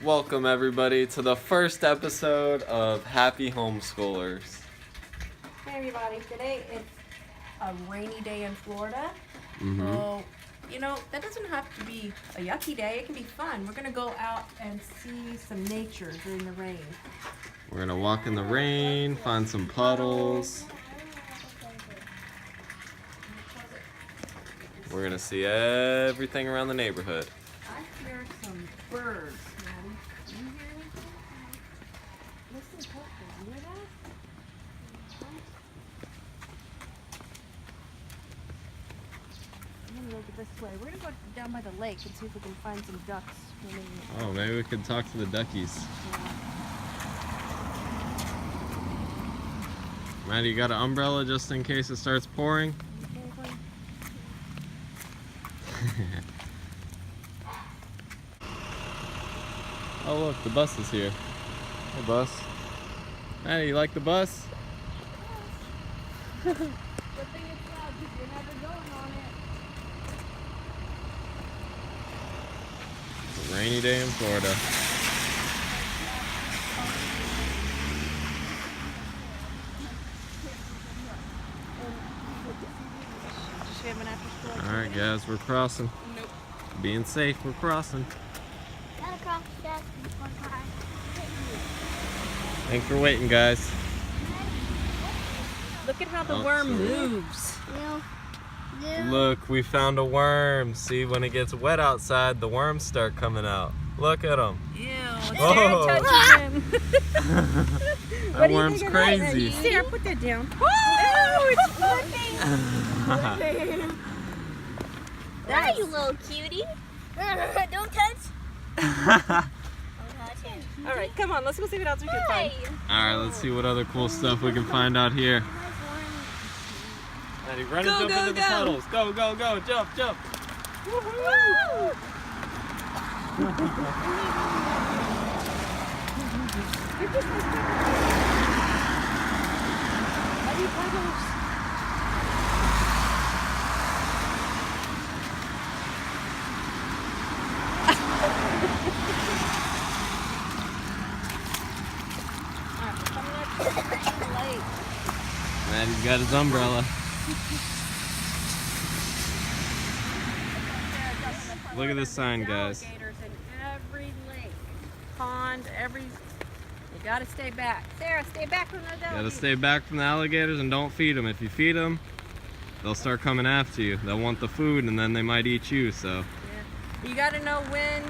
Welcome everybody to the first episode of Happy Homeschoolers. Hey everybody, today it's a rainy day in Florida. Mm-hmm. So, you know, that doesn't have to be a yucky day, it can be fun. We're gonna go out and see some nature during the rain. We're gonna walk in the rain, find some puddles. We're gonna see everything around the neighborhood. I hear some birds, Maddie. Do you hear anything? Listen closely, you hear that? I'm gonna look at this way. We're gonna go down by the lake and see if we can find some ducks swimming. Oh, maybe we could talk to the duckies. Maddie, you got an umbrella just in case it starts pouring? Oh look, the bus is here. Hey bus. Hey, you like the bus? Good thing it's loud because you're never going on it. It's a rainy day in Florida. Alright guys, we're crossing. Nope. Being safe, we're crossing. Thanks for waiting, guys. Look at how the Oh, worm sorry. moves. Look, we found a worm. See, when it gets wet outside, the worms start coming out. Look at them. Ew. Whoa. Sarah touches him. That worm's crazy. Sarah, put that down. Oh, it's flipping. Hi, you little cutie. Don't touch. All right, come on. Let's go see what else we can find. Alright, let's see what other cool stuff we can find out here. Maddie, run and jump into the puddles. Go, go, go. Jump, jump. Woo-hoo. Maddie's got his umbrella. Look at this sign, guys. Alligators in every lake, pond, you gotta stay back. Sarah, stay back from those alligators. Gotta stay back from the alligators and don't feed them. If you feed them, they'll start coming after you. They'll want the food and then they might eat you, so. Yeah. You gotta know when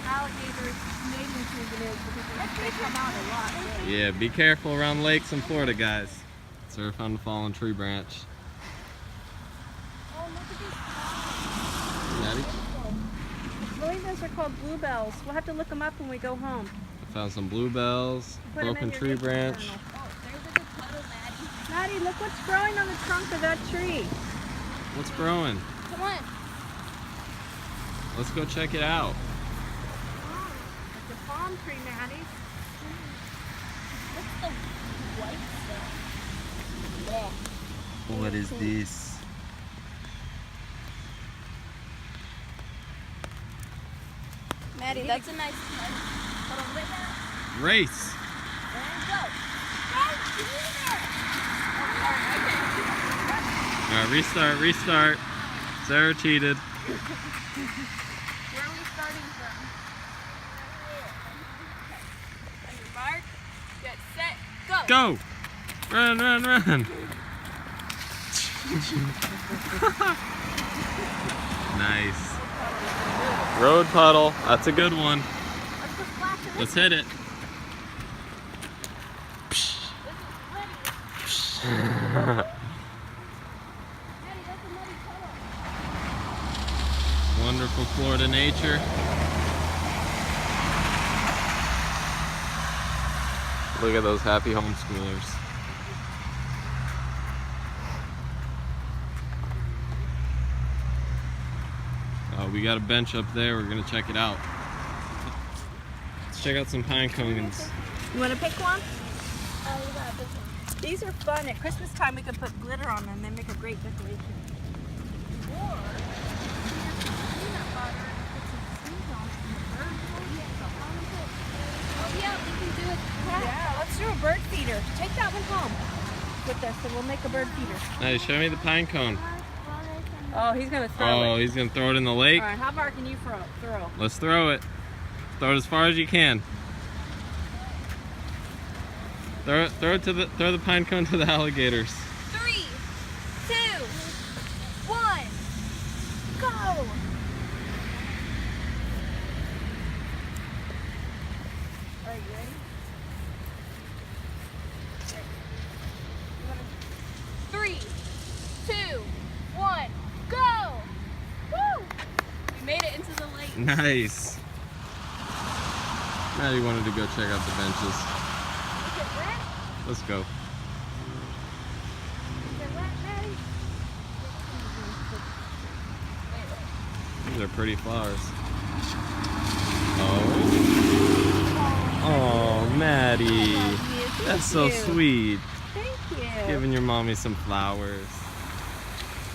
alligators mating season is because they come out a lot. Really. Yeah, be careful around lakes in Florida, guys. Surf on the fallen tree branch. Oh, look at these Maddie? I believe those are called bluebells. We'll have to look them up when we go home. I found some bluebells, Put 'em in broken your tree nature branch. journal. Oh, there's a good puddle, Maddie. Maddie, look what's growing on the trunk of that tree. What's growing? Come on. Let's go check it out. It's a palm tree, Maddie. What's the white stuff? Yeah. What is this? Maddie, that's a nice one. Hold on, wait now. Race. There you go. Guys, get in there. Alright, restart. Sarah cheated. Where are we starting from? On your mark, get set, go. Go! Run. Nice. Road puddle. That's a good one. Let's go splash it. Let's hit it. Maddie, that's a muddy puddle. Wonderful Florida nature. Look at those happy homeschoolers. We got a bench up there. We're gonna check it out. Let's check out some pine cones. You want to pick one? Oh, you got a big one. These are fun. At Christmas time, we can put glitter on them. They make a great decoration. Or peanut butter and put some seeds on it and the birds will eat them. do a cat. Yeah, let's do a bird feeder. Take that one home with us and we'll make a bird feeder. Hey, show me the pine cone. Oh, he's gonna throw Oh, it. he's gonna throw it in the lake. All right, how far can you throw? Let's throw it. Throw it as far as you can. Throw the pine cone to the alligators. 3, 2, 1, go! Are you ready? 3, 2, 1, go! Woo! We made it into the lake. Nice. Maddie wanted to go check out the benches. Is it wet? Let's go. Is it wet, Maddie? These are pretty flowers. Oh. Oh, Maddie. That's so sweet. Thank you. Giving your mommy some flowers.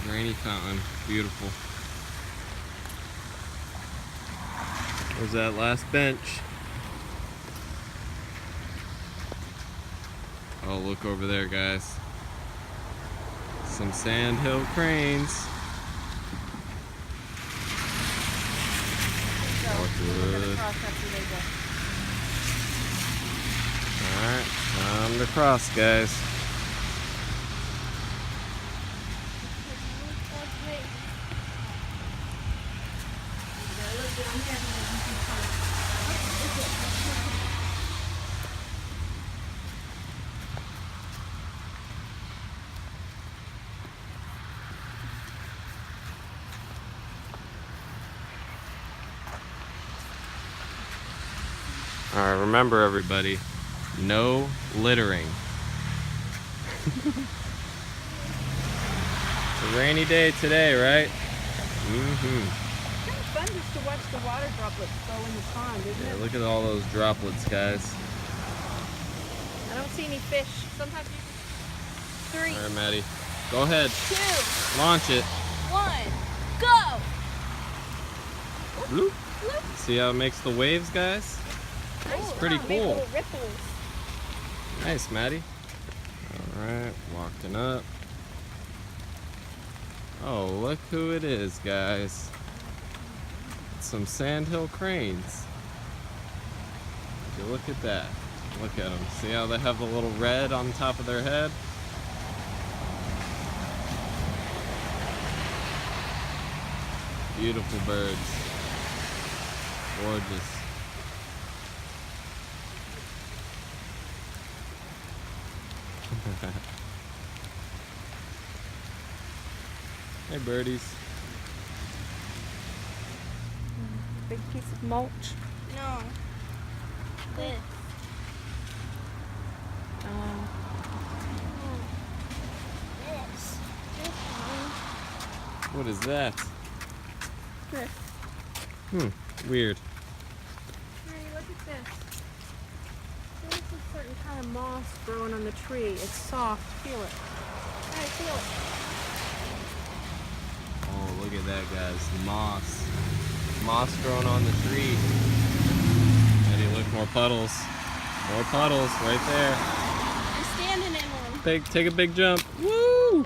Rainy fountain. Beautiful. There's that last bench. Oh, look over there, guys. Some sandhill cranes. So, Oh, we're gonna good. cross after they go. Alright, time to cross, guys. Alright, remember everybody, no littering. It's a rainy day today, right? Mm-hmm. It's kind of fun just to watch the water droplets go in the pond, isn't Yeah, it? look at all those droplets, guys. I don't see any fish. Sometimes you 3, Alright, Maddie. Go ahead. 2, Launch it. 1, go! Bloop. See how it makes the waves, guys? Nice. pretty Make cool. little ripples. Nice, Maddie. Alright, walking up. Oh, look who it is, guys. It's some sandhill cranes. Would you look at that? Look at them. See how they have the little red on top of their head? Beautiful birds. Gorgeous. Hey, birdies. Big piece of mulch. No. This. This. What is that? This. Weird. Mary, look at this. There's a certain kind of moss growing on the tree. It's soft. Feel it. Mary, feel it. Oh, look at that, guys. Moss. Moss growing on the tree. Eddie, look, more puddles. More puddles right there. I'm standing in one. Take a big jump. Woo!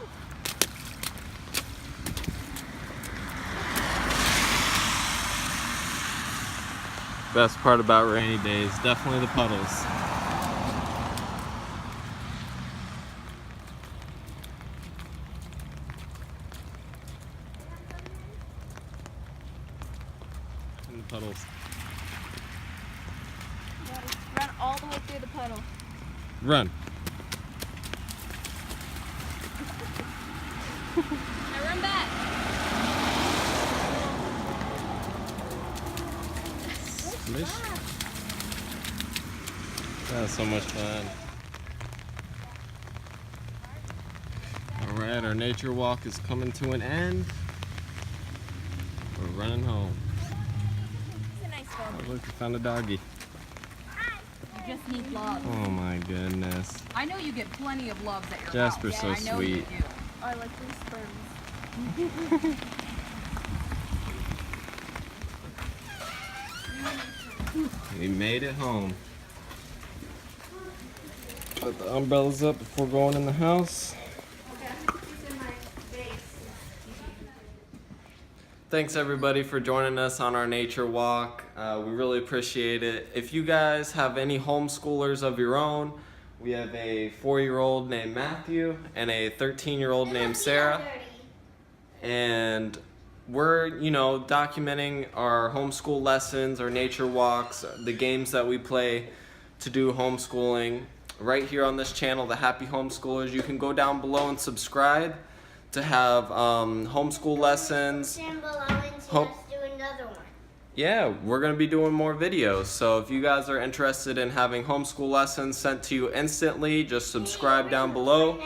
Best part about rainy days, definitely the puddles. And the puddles. Run all the way through the puddle. Run. Now run back. Splish. That was so much fun. Alright, our nature walk is coming to an end. We're running home. It's a nice dog. Oh, look, we found a doggy. You just need love. Oh my goodness. I know you get plenty of loves at your Jasper's house. so I know you sweet. do. I like these sperms. We made it home. Put the umbrellas up before going in the house. Okay, I'm gonna put these in my vase. Thanks everybody for joining us on our nature walk. We really appreciate it. If you guys have any homeschoolers of your own, we have a 4-year-old named Matthew and a 13-year-old named Sarah. And we're, documenting our homeschool lessons, our nature walks, the games that we play to do homeschooling right here on this channel, The Happy Homeschoolers. You can go down below and subscribe to have homeschool lessons. Down below and see us do another one. Yeah, we're going to be doing more videos. So if you guys are interested in having homeschool lessons sent to you instantly, just subscribe down below.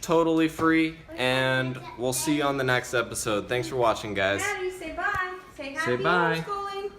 Totally free, and we'll see you on the next episode. Thanks for watching, guys. Maddie, say bye. Say happy Say bye. homeschooling.